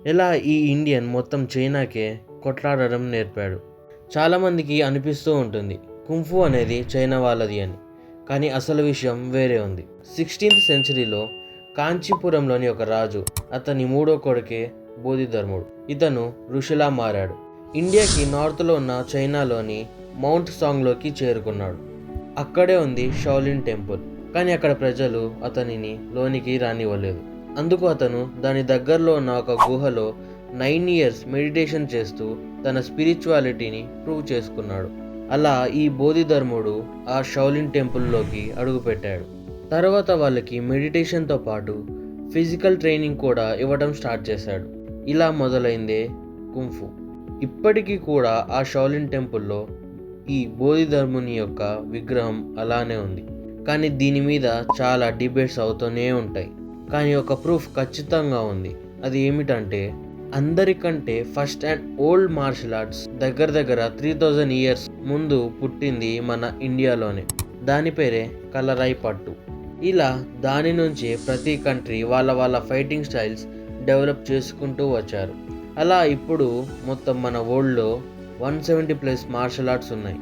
ఎలా ఈ ఇండియన్ మొత్తం చైనాకే కొట్లాడడం నేర్పాడు. చాలామందికి అనిపిస్తూ ఉంటుంది కుంఫు అనేది చైనా వాళ్ళది అని, కానీ అసలు విషయం వేరే ఉంది. 16th సెంచరీలో కాంచీపురంలోని ఒక రాజు, అతని మూడో కొడుకే బోధిధర్ముడు. ఇతను ఋషిలా మారాడు. ఇండియాకి నార్త్లో ఉన్న చైనాలోని మౌంట్ సాంగ్లోకి చేరుకున్నాడు. అక్కడే ఉంది షాలిన్ టెంపుల్. కానీ అక్కడ ప్రజలు అతనిని లోనికి రానివ్వలేదు. అందుకు అతను దాని దగ్గరలో ఉన్న ఒక గుహలో 9 years మెడిటేషన్ చేస్తూ తన స్పిరిచువాలిటీని ప్రూవ్ చేసుకున్నాడు. అలా ఈ బోధిధర్ముడు ఆ షాలిన్ టెంపుల్లోకి అడుగుపెట్టాడు. తర్వాత వాళ్ళకి మెడిటేషన్తో పాటు ఫిజికల్ ట్రైనింగ్ కూడా ఇవ్వడం స్టార్ట్ చేశాడు. ఇలా మొదలైందే కుంఫు. ఇప్పటికీ కూడా ఆ షాలిన్ టెంపుల్లో ఈ బోధిధర్ముని యొక్క విగ్రహం అలానే ఉంది. కానీ దీని మీద చాలా డిబేట్స్ అవుతూనే ఉంటాయి. కానీ ఒక ప్రూఫ్ ఖచ్చితంగా ఉంది. అది ఏమిటంటే, అందరికంటే first and old martial arts దగ్గర 3000 years ముందు పుట్టింది మన ఇండియాలోనే. దాని పేరే కలరాయి పట్టు. ఇలా దాని నుంచి ప్రతి కంట్రీ వాళ్ళ ఫైటింగ్ స్టైల్స్ డెవలప్ చేసుకుంటూ వచ్చారు. అలా ఇప్పుడు మొత్తం మన వరల్డ్లో 170+ మార్షల్ ఆర్ట్స్ ఉన్నాయి.